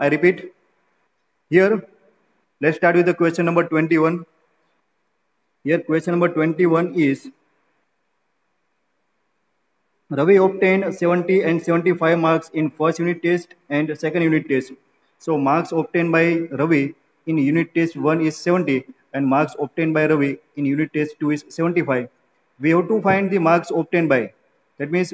I repeat. Here, let's start with the question number 21. Here, question number 21 is Ravi obtained 70 and 75 marks in first unit test and second unit test. So marks obtained by Ravi in unit test 1 is 70 and marks obtained by Ravi in unit test 2 is 75. We have to find the marks obtained by. That means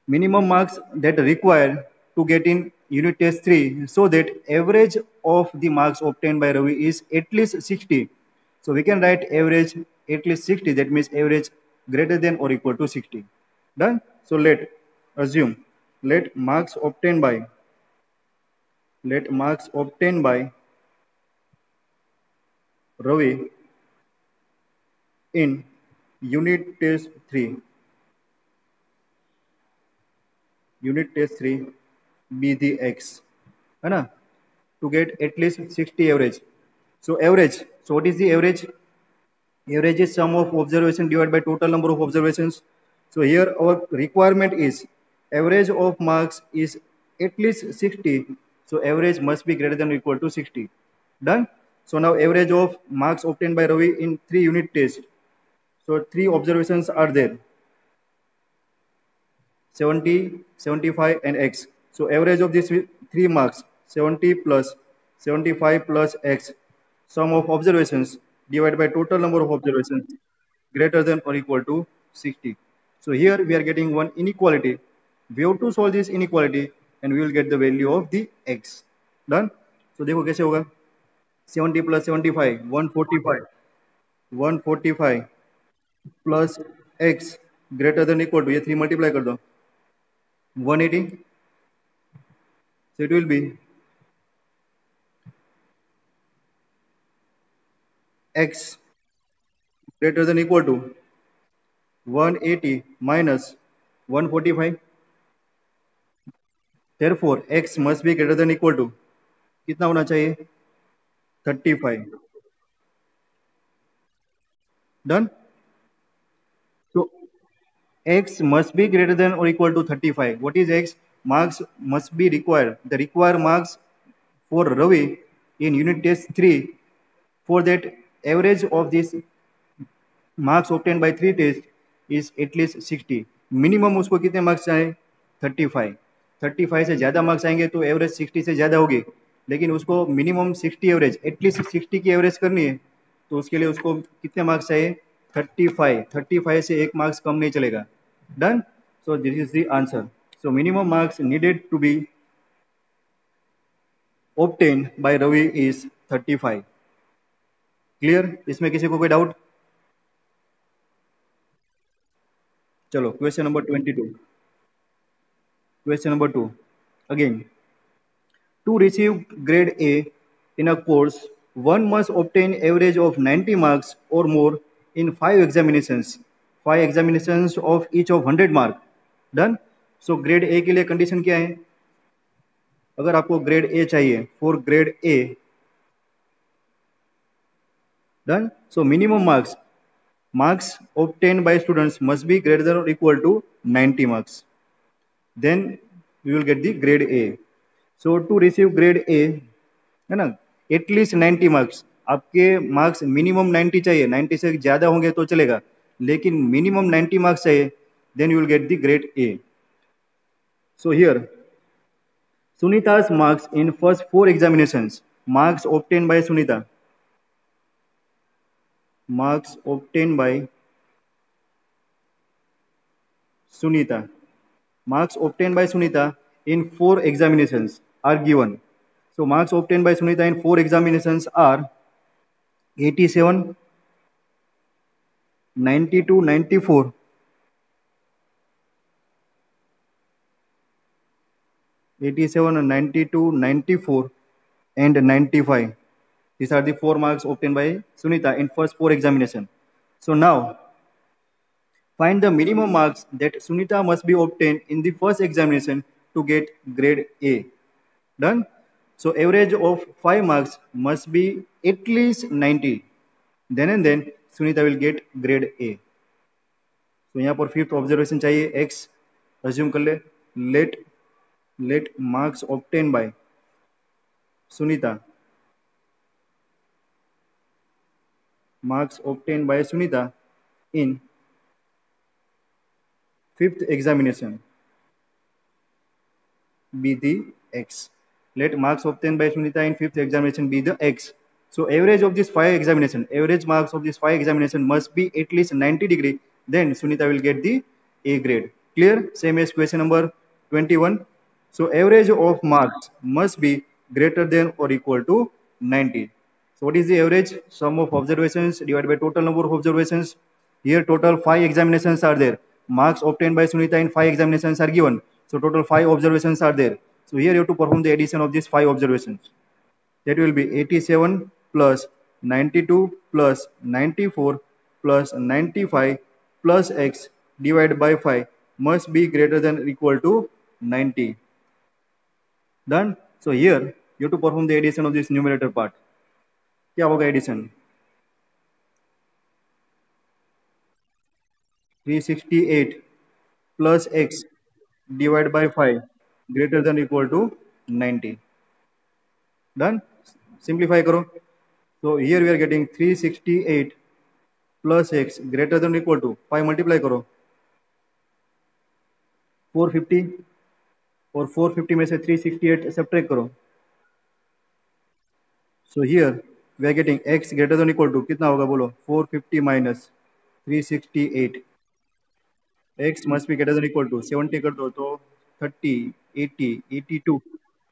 minimum marks that are required to get in unit test 3 so that average of the marks obtained by Ravi is at least 60. So we can write average at least 60, that means average greater than or equal to 60. Done? So let assume let marks obtained by Ravi in unit test 3 be the x, है ना, to get at least 60 average. So average. So what is the average? Average is sum of observation divided by total number of observations. So here our requirement is average of marks is at least 60. So average must be greater than or equal to 60. Done? So now average of marks obtained by Ravi in 3 unit test. So 3 observations are there. 70, 75 and x. So average of these 3 marks 70 plus 75 plus x, sum of observations divided by total number of observations greater than or equal to 60. So here we are getting one inequality. We have to solve this inequality and we will get the value of the x. Done? So देखो कैसे होगा 70 plus 75 145 plus x greater than equal to ये 3 multiply कर दो 180. So it will be x greater than equal to 180 minus 145. Therefore, x must be greater than equal to कितना होना चाहिए 35. Done? So x must be greater than or equal to 35. What is x? Marks must be required. The required marks for Ravi in unit test 3, for that average of this marks obtained by 3 tests is at least 60. Minimum उसको कितने marks चाहिए 35. 35 से ज़्यादा marks आएंगे तो average 60 से ज़्यादा होगी, लेकिन उसको मिनिमम 60 एवरेज एटलीस्ट 60 की एवरेज करनी है, तो उसके लिए उसको कितने मार्क्स चाहिए 35. 35 से एक मार्क्स कम नहीं चलेगा. Done? So this is the answer. So minimum marks needed to be obtained by Ravi is 35. Clear? इसमें किसी को कोई डाउट? चलो question number 22. Question number 2. Again, to receive grade A in a course, one must obtain average of 90 marks or more in 5 examinations. 5 examinations of each of 100 mark. Done? So grade A के लिए condition क्या है? अगर आपको grade A चाहिए, for grade A, done? So minimum marks obtained by students must be greater than or equal to 90 marks. Then we will get the grade A. So to receive grade A, है ना, at least 90 marks. आपके marks minimum 90 चाहिए, 90 से ज़्यादा होंगे तो चलेगा, लेकिन मिनिमम 90 मार्क्स चाहिए, then you will get the grade A. So here, Sunita's marks in first 4 examinations, marks obtained by Sunita. Marks obtained by Sunita. Marks obtained by Sunita in 4 examinations are given. So marks obtained by Sunita in 4 examinations are 87, 92, 94, 87, 92, 94 and 95. These are the 4 marks obtained by Sunita in first 4 examinations. So now find the minimum marks that Sunita must be obtained in the first examination to get grade A. Done? So average of 5 marks must be at least 90. Then and then Sunita will get grade A. So यहाँ पर fifth observation चाहिए x. Assume कर ले. Let let marks obtained by Sunita, marks obtained by Sunita in fifth examination be the x. Let marks obtained by Sunita in fifth examination be the x. So average of this five examination, average marks of this five examination must be at least 90 degree. Then Sunita will get the A grade. Clear? Same as question number 21. So average of marks must be greater than or equal to 90. So what is the average? Sum of observations divided by total number of observations. Here total 5 examinations are there. Marks obtained by Sunita in 5 examinations are given. So total 5 observations are there. So here you have to perform the addition of these 5 observations. That will be 87 plus 92 plus 94 plus 95 plus x divided by 5 must be greater than or equal to 90. Done? So here you have to perform the addition of this numerator part. क्या होगा addition? 368 plus x divided by 5 greater than or equal to 90. Done? Simplify करो. So here we are getting 368 plus x greater than or equal to 5 multiply करो 450 और 450 में से 368 subtract करो. So here we are getting x greater than or equal to कितना होगा बोलो 450 minus 368. X must be greater than or equal to 70 कर दो तो 30 80 82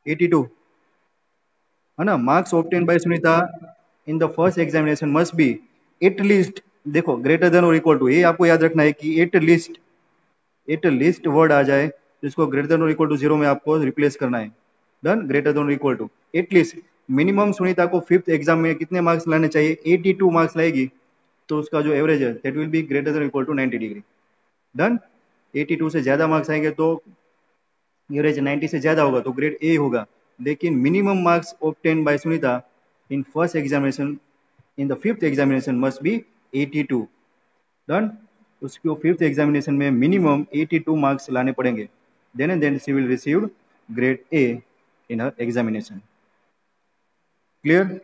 82 है ना. Marks obtain by Sunita in the first examination must B at least. देखो greater than और इक्वल टू, ये आपको याद रखना है कि एट लिस्ट वर्ड आ जाए जिसको ग्रेटर देन और इक्वल टू 0 में आपको रिप्लेस करना है. डन. ग्रेटर देन और equal to at least. Minimum Sunita को फिफ्थ एग्जाम में कितने मार्क्स लाने चाहिए? 82 मार्क्स लाएगी तो उसका जो एवरेज है that will be greater than equal to 90 degree. Done. 82 से ज्यादा मार्क्स आएंगे तो एवरेज 90 से ज्यादा होगा तो ग्रेड ए होगा. लेकिन minimum marks obtain by Sunita in first examination in the fifth examination must be 82. Done. उसको फिफ्थ एग्जामिनेशन में मिनिमम 82 मार्क्स लाने पड़ेंगे. Then and then she will receive grade A in her examination. Clear?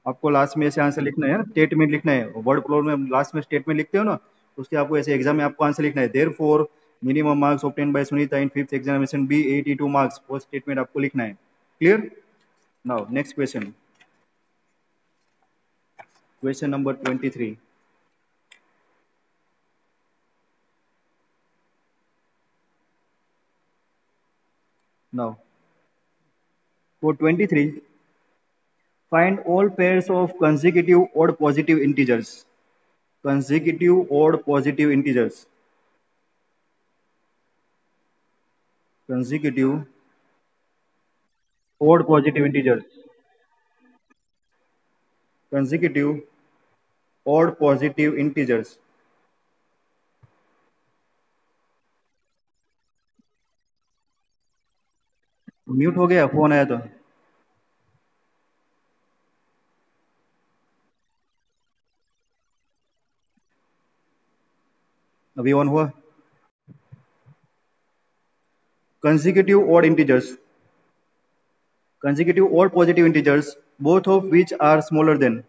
आपको last में ऐसे answer लिखना है, statement लिखना है. वर्ड प्रॉब्लम में लास्ट में स्टेटमेंट लिखते हो ना, उसके आपको ऐसे एग्जाम में आपको आंसर लिखना है. Therefore minimum marks obtain by Sunita in fifth examination be 82 marks. वो स्टेटमेंट आपको लिखना है. Clear? Now next question, question number 23. Now, for 23, find all pairs of consecutive odd positive integers. Consecutive odd positive integers. Consecutive odd positive integers. Consecutive odd positive integers. Mute हो गया, phone आया तो. अभी on हुआ. Consecutive odd integers. Consecutive odd positive integers, both of which are smaller than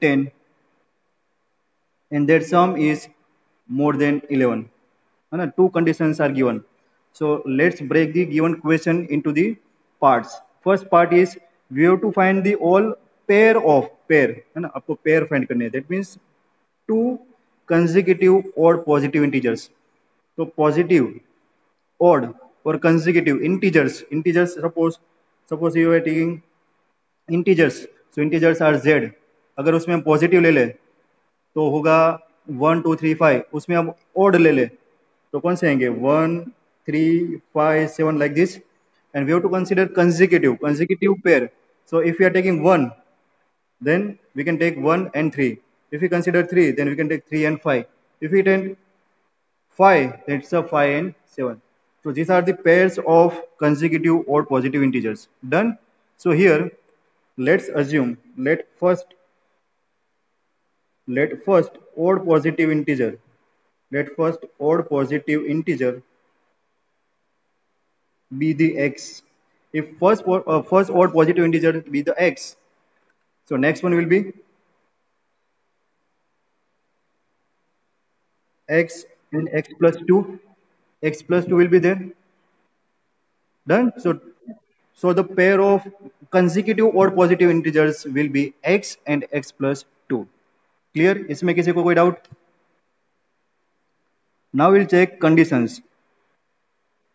10, and their sum is more than 11. Two conditions are given. So let's break the given question into the parts. First part is we have to find the all pair of pair. आपको pair find करने हैं. That means two consecutive odd positive integers. So positive, odd or consecutive integers. Suppose you are taking integers. So integers are z. अगर उसमें हम positive ले ले तो होगा 1 2 3 5. उसमें हम odd ले ले तो कौन से आएंगे? 1 3 5 7 like this. And we have to consider consecutive pair. So if we are taking 1, then we can take 1 and 3. If we consider 3, then we can take 3 and 5. If we take 5, then it's a 5 and 7. So these are the pairs of consecutive odd positive integers. Done. So here let's assume let first odd positive integer be the x. If first odd positive integer be the x, so next one will be x and x plus 2. X plus 2 will be there. Done. So the pair of consecutive odd positive integers will be x and x plus 2. Clear? इसमें किसी को कोई doubt? Now we'll check conditions.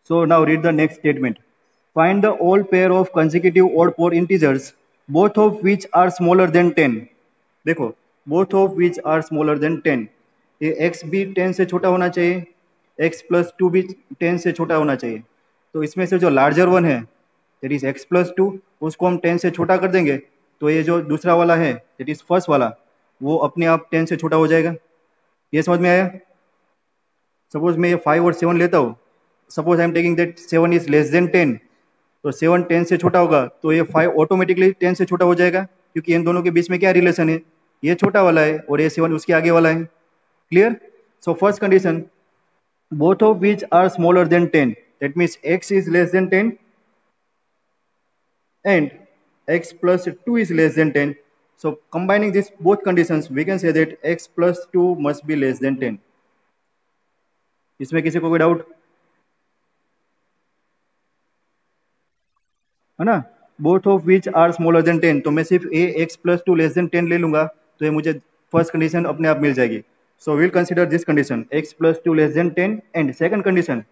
So now read the next statement. Find the odd pair of consecutive odd four integers, both of which are smaller than 10. देखो, both of which are smaller than 10. ये x भी 10 से छोटा होना चाहिए, x plus 2 भी 10 से छोटा होना चाहिए. तो इसमें से जो लार्जर वन है, that is x plus 2, उसको हम 10 से छोटा कर देंगे, तो ये जो दूसरा वाला है, that is फर्स्ट वाला, वो अपने आप 10 से छोटा हो जाएगा. ये समझ में आया? सपोज मैं ये 5 और 7 लेता हूँ, suppose I am taking that 7 is less than 10, तो 7 10 से छोटा होगा, तो ये 5 ऑटोमेटिकली 10 से छोटा हो जाएगा, क्योंकि इन दोनों के बीच में क्या रिलेशन है, ये छोटा वाला है और ये 7 उसके आगे वाला है. Clear? So first condition, both of which are smaller than 10, that means x is less than 10 and x plus 2 is less than 10. So combining these both conditions, we can say that x plus 2 must be less than 10. इसमें किसी को कोई doubt है ना? Both of which are smaller than 10, तो मैं सिर्फ a x plus 2 less than 10 ले लूंगा, तो ये मुझे फर्स्ट कंडीशन अपने आप मिल जाएगी. So will consider this condition x plus 2 less than 10, and second condition,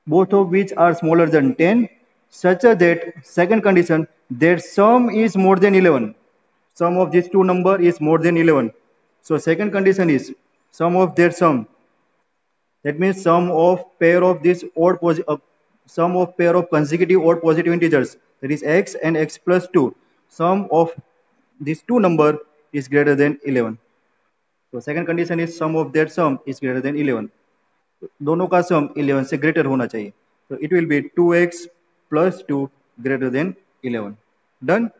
both of which are smaller than 10, such that second condition, their sum is more than 11. Sum of these two number is more than 11. So second condition is sum of their sum. That means sum of pair of this sum of pair of consecutive odd positive integers, that is x and x plus 2. Sum of these two number is greater than 11. So second condition is sum of their sum is greater than 11. दोनों का सम 11 से greater होना चाहिए. So it will be 2x plus 2 greater than 11. Done.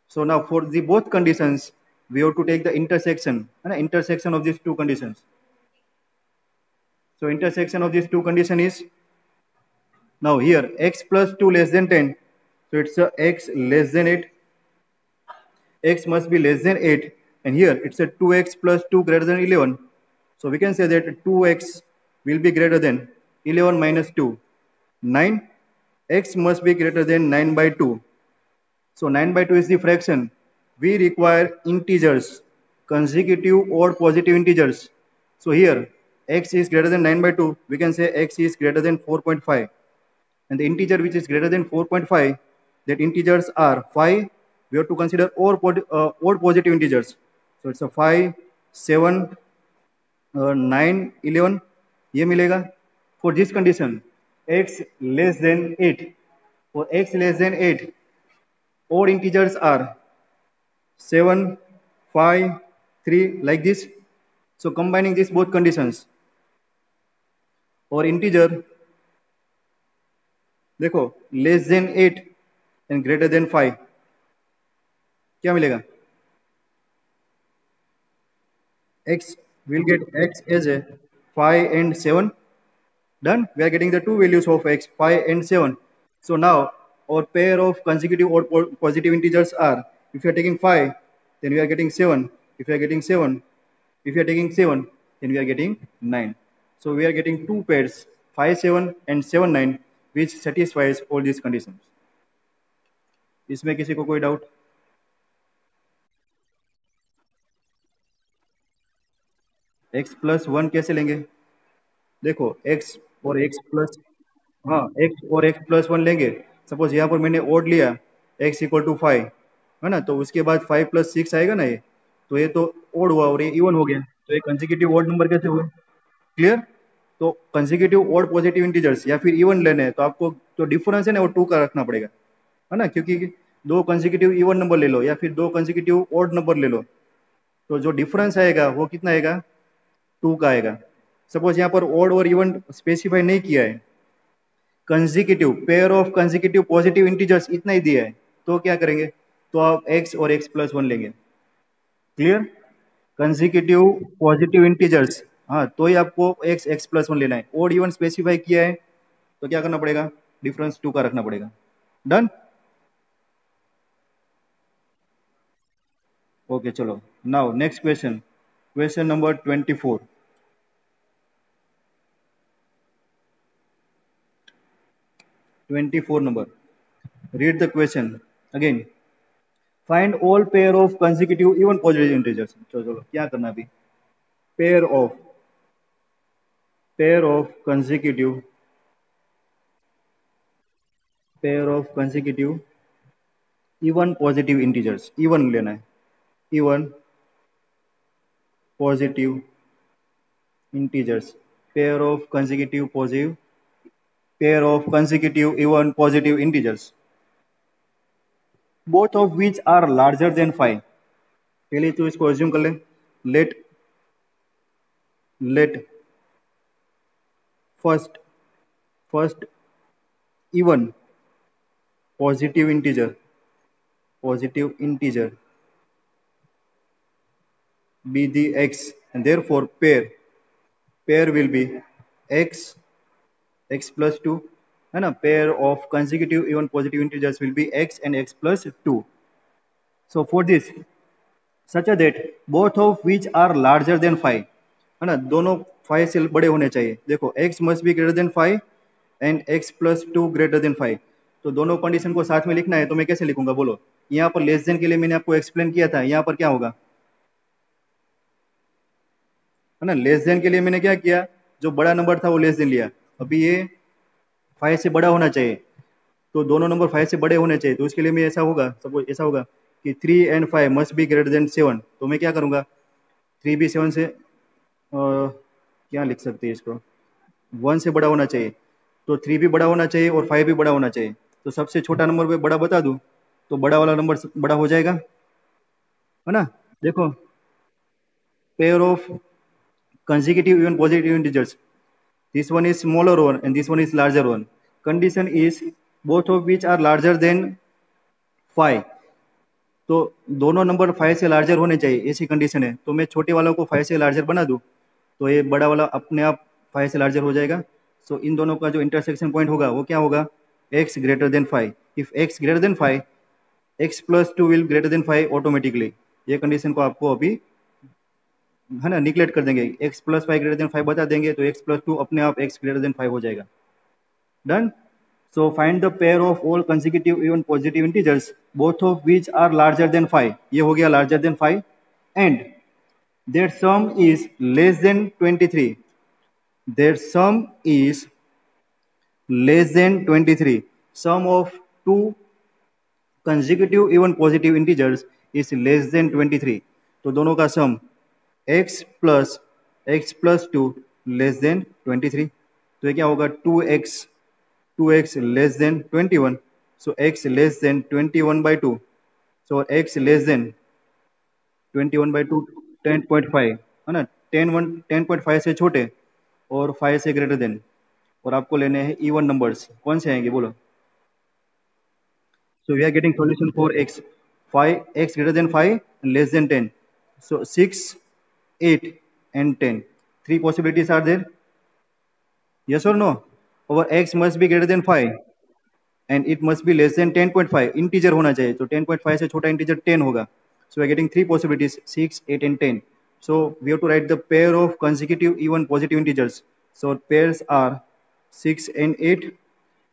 So now for the both conditions, we have to take the intersection of these two conditions. So intersection of these two conditions is, now here x plus 2 less than 10, so it's a x less than 8, x must be less than 8, and here it's a 2x plus 2 greater than 11. So we can say that 2x will be greater than 11 minus 2, 9. X must be greater than 9 by 2. So 9 by 2 is the fraction. We require integers, consecutive or positive integers. So here x is greater than 9 by 2, we can say x is greater than 4.5. And the integer which is greater than 4.5, that integers are 5. We have to consider odd positive integers. So it's a 5, 7, 9, 11. ये मिलेगा. For this condition, x less than 8. For x less than 8, odd integers are 7, 5, 3, like this. So combining these both conditions, or integer, देखो less than 8 and greater than 5, क्या मिलेगा? X will get x as a 5 and 7. Done. We are getting the two values of x, 5 and 7. So now our pair of consecutive or positive integers are, if you are taking 5, then we are getting 7. If you are getting 7, if you are taking 7, then we are getting 9. So we are getting two pairs, 5 7 and 7 9, which satisfies all these conditions. इसमें किसी को कोई doubt? x plus 1 कैसे लेंगे? देखो x और x plus, हाँ x और x प्लस 1 लेंगे. सपोज यहाँ पर मैंने ओड लिया x इक्वल टू 5, है ना, तो उसके बाद 5 plus 6 आएगा ना, ये तो ये तो ओड हुआ और ये इवन हो गया, तो ये कंसेक्यूटिव ओड नंबर कैसे हुए? क्लियर? तो कंसेक्यूटिव ओड पॉजिटिव इंटीजर्स या फिर इवन लेने हैं, तो आपको जो डिफरेंस है ना वो 2 का रखना पड़ेगा, है ना, क्योंकि दो कंसेक्यूटिव इवन नंबर ले लो या फिर दो कंसेक्यूटिव ओड नंबर ले लो, तो जो डिफरेंस आएगा वो कितना आएगा? 2 का आएगा. सपोज यहाँ पर ओड और इवन स्पेसिफाई नहीं किया है, consecutive pair of consecutive positive integers इतना ही दिया है, तो क्या करेंगे? तो आप x और x प्लस 1 लेंगे. क्लियर? कंसेक्यूटिव पॉजिटिव इंटीजर्स, हाँ, तो ही आपको x x प्लस 1 लेना है. ओड इवन स्पेसिफाई किया है तो क्या करना पड़ेगा, डिफरेंस 2 का रखना पड़ेगा। डन। ओके चलो, now next question, question number 24। 24 number. Read the question again. Find all pair of consecutive even positive integers. चलो चलो क्या करना अभी, pair of consecutive even positive integers, even लेना है, even positive integers, pair of consecutive even positive integers, both of which are larger than 5. पहले तो इसको assume कर ले, let first even positive integer be the x, and therefore pair will be x plus 2, है ना, pair of consecutive even positive integers will be x and x plus 2. So for this, such that both of which are larger than 5, है ना, दोनों 5 से बड़े होने चाहिए। देखो x must be greater than 5 and x plus 2 greater than 5, तो दोनों कंडीशन को साथ में लिखना है, तो मैं कैसे लिखूंगा बोलो। यहाँ पर लेस देन के लिए मैंने आपको एक्सप्लेन किया था, यहाँ पर क्या होगा, है ना, लेस देन के लिए मैंने क्या किया, जो बड़ा नंबर था वो लेस देन लिया। अभी ये 5 से बड़ा होना चाहिए, तो दोनों नंबर 5 से बड़े होने चाहिए, तो उसके लिए मैं ऐसा होगा, सपोज ऐसा होगा कि 3 and 5 must be greater then 7, तो मैं क्या करूंगा, 3 भी 7 से क्या लिख सकते हैं इसको, 1 से बड़ा होना चाहिए, तो 3 भी बड़ा होना चाहिए और 5 भी बड़ा होना चाहिए, तो सबसे छोटा नंबर पे बड़ा बता दूं तो बड़ा वाला नंबर बड़ा हो जाएगा, है ना। देखो pair of consecutive even positive integers, this one is smaller one and this one is larger one, condition is both of which are larger than 5, तो दोनों नंबर 5 से लार्जर होने चाहिए, ऐसी कंडीशन है। तो मैं छोटे वालों को 5 से लार्जर बना दूं तो ये बड़ा वाला अपने आप 5 से लार्जर हो जाएगा। सो इन दोनों का जो इंटरसेक्शन पॉइंट होगा वो क्या होगा, x greater then 5, if x greater then 5 x plus 2 will greater than 5 automatically, ये कंडीशन को आपको अभी, है ना, निगलेक्ट कर देंगे, x प्लस 5 ग्रेटर देन 5 बता देंगे तो x प्लस 2 अपने आप x ग्रेटर देन 5 हो जाएगा। Done. So find the pair of all consecutive even positive integers, both of which are larger than 5. ये हो गया larger than 5, and their sum is less than 23. Their sum is less than 23. Sum of two consecutive even positive integers is less than 23. तो दोनों का sum x plus 2 less than 23. तो ये क्या होगा, 2x less than 21, so x less than 21 by 2, so x less than 21 by 2 10.5, है ना, 10.5 से छोटे और 5 से ग्रेटर देन, और आपको लेने हैं इवन नंबर्स, कौन से आएंगे बोलो। So we are getting solution for x, 5x greater than 5 and less than 10, so 6, 8 and 10, 3 possibilities are there, yes or no। Our x must be greater than 5 and it must be less than 10.5, integer होना चाहिए, तो 10.5 से छोटा integer 10 होगा। So we are getting 3 possibilities, 6, 8 and 10. So we have to write the pair of consecutive even positive integers. So pairs are 6 and 8.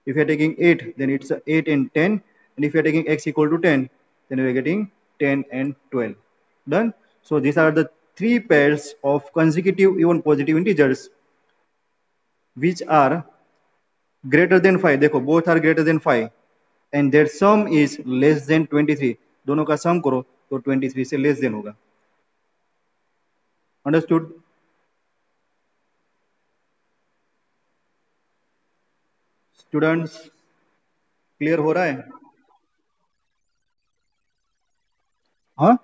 If you are taking 8, then it's 8 and 10, and if you are taking x equal to 10, then we are getting 10 and 12. Done. So these are the 3 pairs of consecutive even positive integers which are greater than 5, देखो both are greater than 5 and their sum is less than 23, दोनों का sum करो तो 23 से less than होगा। Understood? Students, clear हो रहा है? हाँ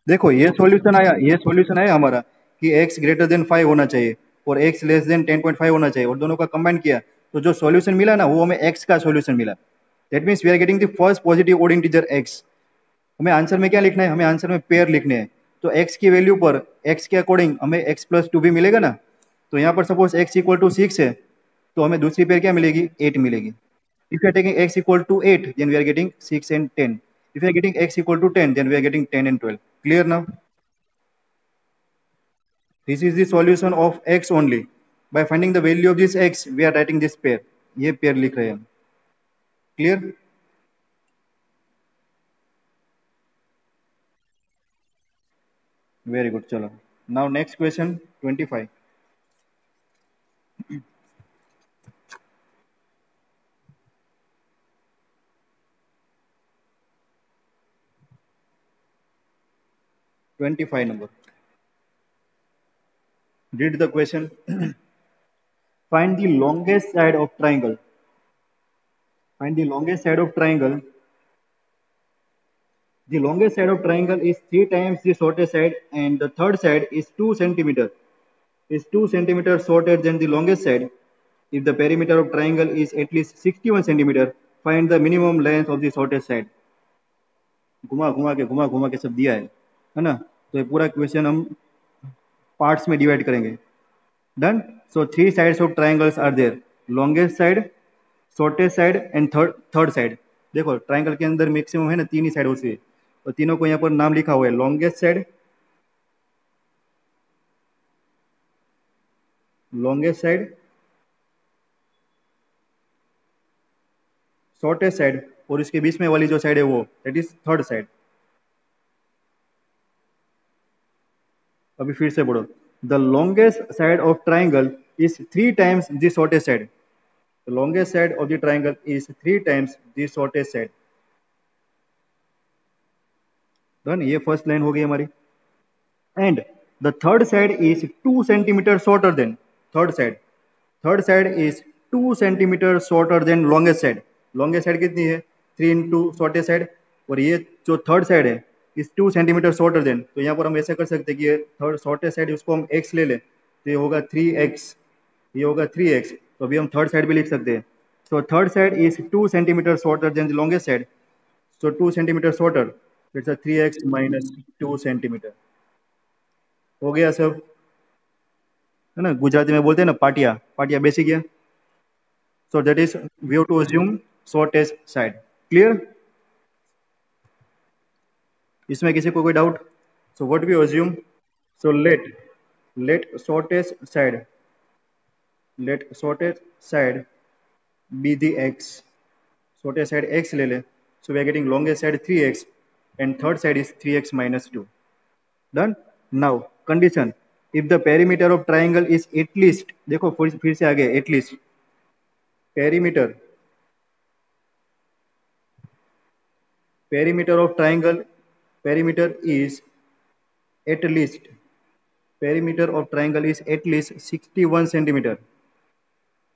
देखो ये सॉल्यूशन आया हमारा कि x ग्रेटर देन 5 होना चाहिए और x लेस देन 10.5 होना चाहिए, और दोनों का कंबाइन किया तो जो सॉल्यूशन मिला ना वो हमें x का सॉल्यूशन मिला। That means we are getting the first positive odd integer x। हमें आंसर में क्या लिखना है, हमें आंसर में पेयर लिखने हैं, तो x की वैल्यू पर x के अकॉर्डिंग हमें x प्लस 2 भी मिलेगा ना। तो यहाँ पर सपोज x इक्वल टू 6 है तो हमें दूसरी पेयर क्या मिलेगी, 8 मिलेगी. If you are taking x equal to 8, then we are getting 6 and 10. If you are getting x equal to 10, then we are getting 10 and 12. Clear now? This is the solution of x only. By finding the value of this x, we are writing this pair. ये pair लिख रहे हैं हम. Clear? Very good. चलो. Now next question 25. number. Read the question. Find the longest side of triangle. Find the longest side of triangle. The longest side of triangle is 3 times the shortest side, and the third side is 2 centimeter. Is 2 centimeter shorter than the longest side. If the perimeter of triangle is at least 61 centimeter, find the minimum length of the shortest side. घुमा घुमा के सब दिया है ना. तो ये पूरा क्वेश्चन हम पार्ट्स में डिवाइड करेंगे. Done. So 3 sides of triangles are there. Longest side, shortest side and third side. देखो ट्राइंगल के अंदर मैक्सिमम है ना 3 ही साइड होती है, और तीनों को यहाँ पर नाम लिखा हुआ है. Longest side, longest side, shortest side, और इसके बीच में वाली जो साइड है वो दैट इज थर्ड साइड. अभी फिर से बोलो. The longest side of triangle is 3 times the shortest side. The longest side of the triangle is 3 times the shortest side. Done. ये फर्स्ट लाइन हो गई हमारी. And the third side is 2 centimetre shorter than third side. Third side is 2 centimetre shorter than longest side. Longest side कितनी है, 3 into shortest side, और ये जो third side है इज 2 सेंटीमीटर शॉर्टर देन. तो यहाँ पर हम ऐसा कर सकते हैं कि ये थर्ड शॉर्टेस्ट साइड उसको हम x ले लें, तो ये होगा 3x, ये होगा 3x. तो अभी हम थर्ड साइड भी लिख सकते हैं. So third side is 2 centimetre shorter than the longest side. So 2 centimetre shorter, it's 3x minus 2 centimetre. हो गया सब, है ना. गुजराती में बोलते हैं ना पाटिया, पाटिया बेसिक है. So that is we have to assume shortest side. Clear? इसमें किसी को कोई doubt? So what we assume, so let shortest side be the x. Shortest side x ले ले. So we are getting longest side 3x and third side is 3x minus 2. Done. Now condition, if the perimeter of triangle is at least, देखो फिर से आगे at least, perimeter of triangle, perimeter of triangle is at least 61 centimeter.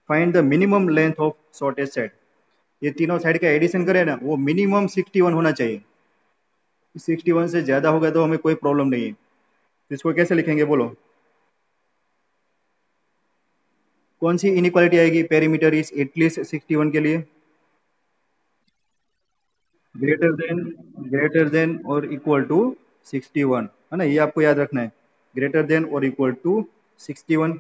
Find the minimum length of shortest side. ये तीनों side का addition करें ना, वो मिनिमम 61 होना चाहिए. 61 से ज्यादा होगा तो हमें कोई प्रॉब्लम नहीं है. इसको कैसे लिखेंगे बोलो? कौन सी इनइक्वालिटी आएगी पेरीमीटर इज एटलीस्ट 61 के लिए? ग्रेटर देन और इक्वल टू 61, है ना. ये आपको याद रखना है, ग्रेटर देन और इक्वल टू 61.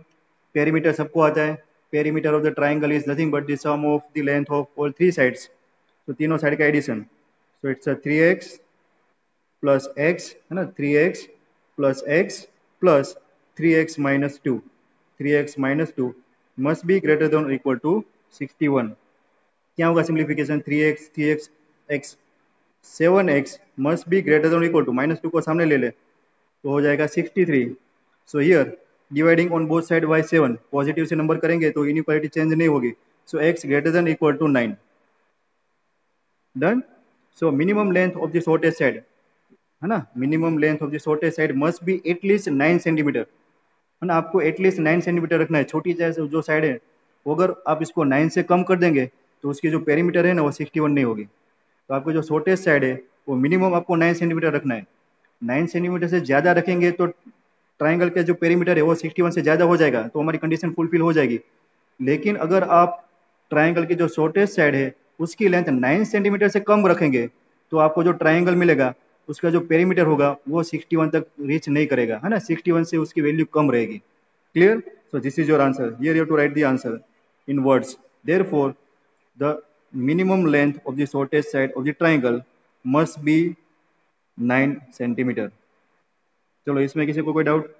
पेरीमीटर सबको आता है. Perimeter of the triangle is nothing but the sum of the length of all 3 sides. तो तीनों साइड का addition. So it's 3x plus x, है ना. 3x plus x plus 3x minus 2. 3x minus 2 must be greater than और equal to 61. क्या होगा simplification? 3x x 7x must be greater than equal to, minus 2 को सामने ले ले तो हो जाएगा 63. So here dividing on both side by 7, positive से नंबर करेंगे तो इनइक्वालिटी चेंज नहीं होगी. So x greater than equal to 9. Done. So minimum length of the shortest side, है ना, minimum length of the shortest side must be at least 9 centimetre, है ना. आपको एटलीस्ट 9 सेंटीमीटर रखना है. छोटी जो साइड है वो अगर आप इसको 9 से कम कर देंगे तो उसकी जो पेरीमीटर है ना वो 61 नहीं होगी. तो आपको जो शॉर्टेस्ट साइड है वो मिनिमम आपको 9 सेंटीमीटर रखना है. 9 सेंटीमीटर से ज़्यादा रखेंगे तो ट्राइंगल के जो पेरीमीटर है वो 61 से ज़्यादा हो जाएगा, तो हमारी कंडीशन फुलफिल हो जाएगी. लेकिन अगर आप ट्राइंगल की जो शॉर्टेस्ट साइड है उसकी लेंथ 9 सेंटीमीटर से कम रखेंगे तो आपको जो ट्राइंगल मिलेगा उसका जो पेरीमीटर होगा वो 61 तक रीच नहीं करेगा, है ना. 61 से उसकी वैल्यू कम रहेगी. Clear? So this is your answer. Here you have to write the answer. in words. Therefore, the minimum length of the shortest side of the triangle must be 9 centimeter. चलो इसमें किसी को कोई डाउट?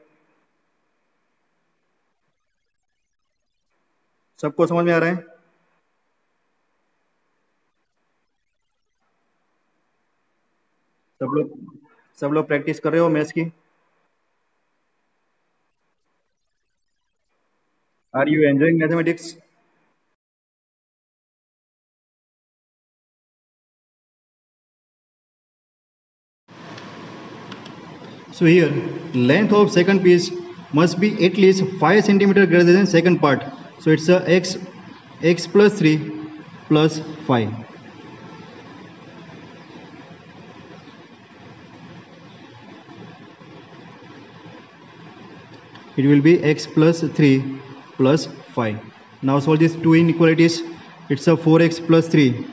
सबको समझ में आ रहा है? सब लोग प्रैक्टिस कर रहे हो मैथ्स की? Are you enjoying mathematics? So here, length of second piece must be at least 5 centimeter greater than second part. So it's a x plus 3 plus 5. It will be x plus 3 plus 5. Now solve these two inequalities. It's a 4x plus 3.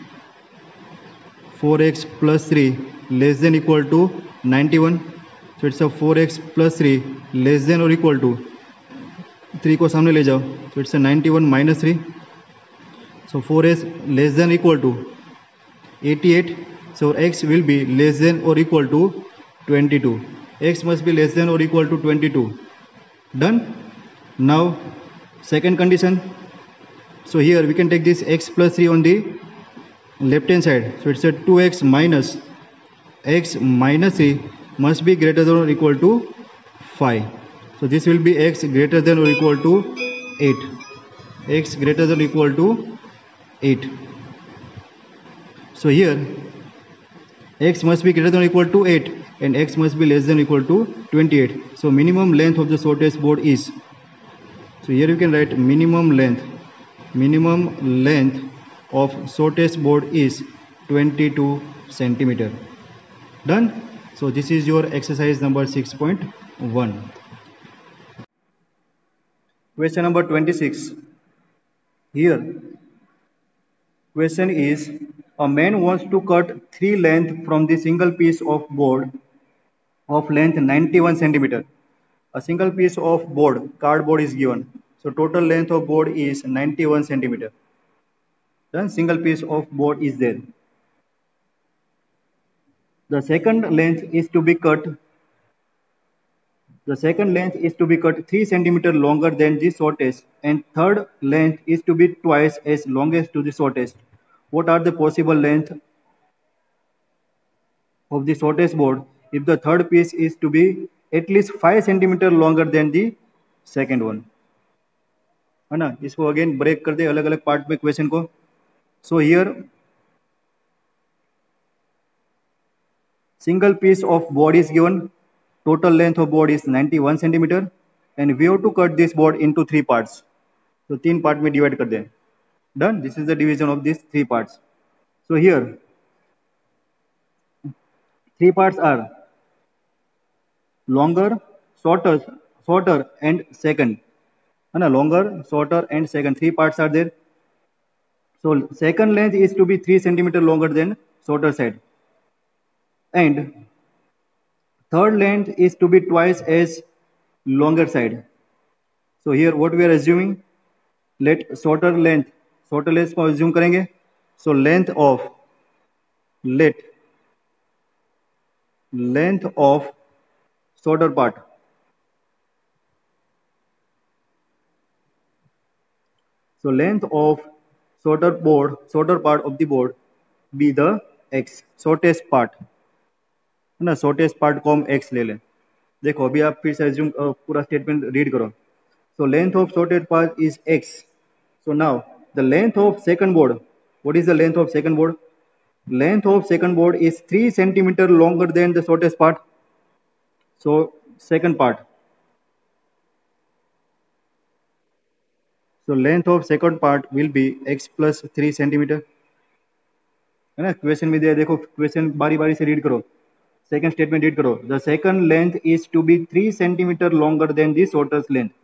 4x plus 3 less than equal to 91. So it's a 4x plus 3 less than or equal to 3 को सामने ले जाओ. So it's a 91 minus 3. So 4x less than equal to 88. So x will be less than or equal to 22. X must be less than or equal to 22. Done. Now second condition. So here we can take this x plus 3 on the left hand side. So it's a 2x minus x minus 3 must be greater than or equal to 5. So this will be x greater than or equal to 8. X greater than or equal to 8. So here x must be greater than or equal to 8 and x must be less than or equal to 28. So minimum length of the shortest board is, so here you can write minimum length of shortest board is 22 centimeter. Done. So this is your exercise number 6.1. Question number 26. Here question is, a man wants to cut 3 length from the single piece of board of length 91 centimeter. A single piece of board, cardboard is given. So total length of board is 91 centimeter. Then single piece of board is there. The second length is to be cut. The second length is to be cut 3 centimeter longer than the shortest, and third length is to be twice as longest to the shortest. What are the possible length of the shortest board if the third piece is to be at least 5 centimeter longer than the second one? है ना? इसको again break कर दे अलग अलग part में question को. So here single piece of board is given. Total length of board is 91 centimeter and we have to cut this board into 3 parts. So 3 part में divide कर दें. Done. This is the division of these 3 parts. So here 3 parts are longer, shorter and second. है ना? Longer, shorter and second. 3 parts are there. So second length is to be 3 centimeter longer than shorter side. And third length is to be twice as longer side. So here what we are assuming, let shorter length को assume करेंगे. So length of shorter part. So length of shorter part of the board be the x, shortest part. है ना? shortest part को हम x ले लें. देखो अभी आप फिर से assume पूरा स्टेटमेंट रीड करो. So length of shortest part is x. So now the length of second board. What is the length of second board? Length of second board is 3 centimeter longer than the shortest part. So second part. So length of second part will be x plus 3 centimeter. है ना? Question में दिया, देखो question बारी बारी से read करो. Second statement read करो. The second length is to be 3 centimeter longer than the shortest length,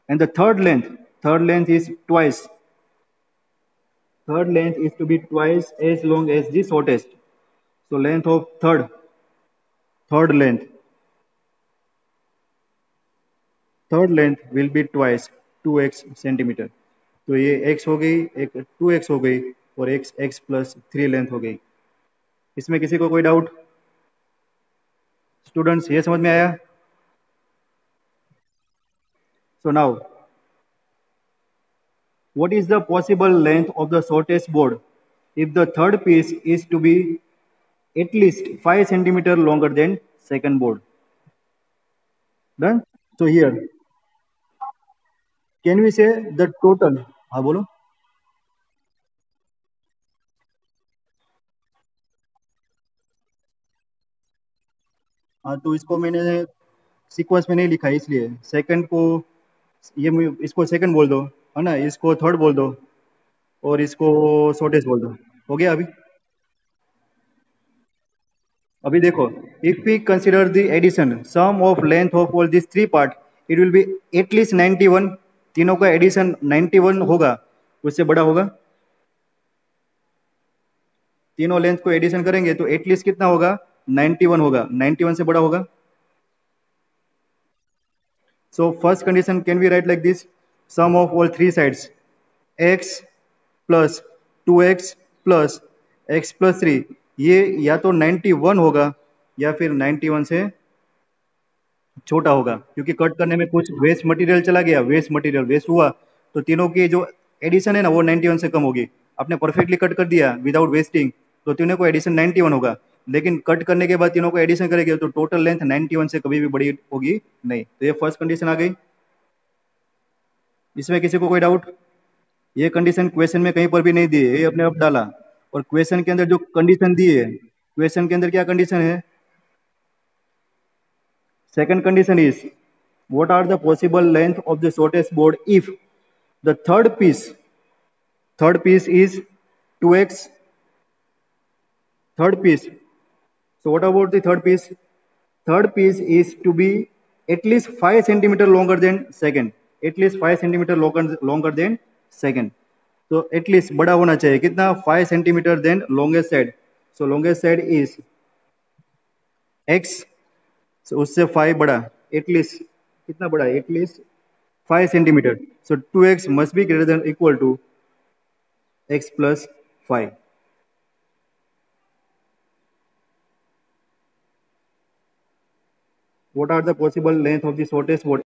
and the third length is twice. Third length is to be twice as long as the shortest. So length of third length will be twice 2x centimeter. तो ये x हो गई, एक 2x हो गई और x plus 3 length हो गई। इसमें किसी को कोई डाउट? स्टूडेंट्स ये समझ में आया? So now what is the possible length of the shortest board if the third piece is to be at least 5 centimeter longer than second board? Done? So here, can we say the total? हाँ बोलो। हाँ तो इसको मैंने sequence में नहीं लिखा है, इसलिए सेकंड को इसको सेकंड बोल दो, है ना, इसको थर्ड बोल दो और इसको शॉर्टेस्ट बोल दो। हो गया अभी? अभी देखो, if we consider the addition sum of length of all this three part, it will be at least 91। तीनों का एडिशन 91 होगा, उससे बड़ा होगा। तीनों लेंथ को एडिशन करेंगे तो एटलीस्ट कितना होगा? 91 होगा। 91 से बड़ा होगा। So first condition can be write like this, sum of all three sides x plus 2x plus x plus 3, ये या तो 91 होगा या फिर 91 से छोटा होगा, क्योंकि कट करने में कुछ वेस्ट मटेरियल चला गया, वेस्ट मटेरियल वेस्ट हुआ, तो तीनों की जो एडिशन है ना वो 91 से कम होगी। आपने परफेक्टली कट कर दिया विदाउट वेस्टिंग तो तीनों को एडिशन 91 होगा, लेकिन कट करने के बाद तीनों को एडिशन करेंगे तो टोटल लेंथ 91 से कभी भी बड़ी होगी नहीं। तो ये फर्स्ट कंडीशन आ गई। इसमें किसी को कोई डाउट? ये कंडीशन क्वेश्चन में कहीं पर भी नहीं दी है, ये अपने आप डाला। और क्वेश्चन के अंदर जो कंडीशन दी है, क्वेश्चन के अंदर क्या कंडीशन है? Second condition is what are the possible length of the shortest board if the third piece is 2x third piece. So what about the third piece? Third piece is to be at least 5 centimeter longer than second, at least 5 centimeter longer than second। तो at least बड़ा होना चाहिए कितना? 5 centimetre than longest side. So longest side is x, so उससे 5 बड़ा, at least कितना बड़ा? At least 5 centimetre. So 2x must be greater than equal to x plus 5। What are the possible length of the shortest board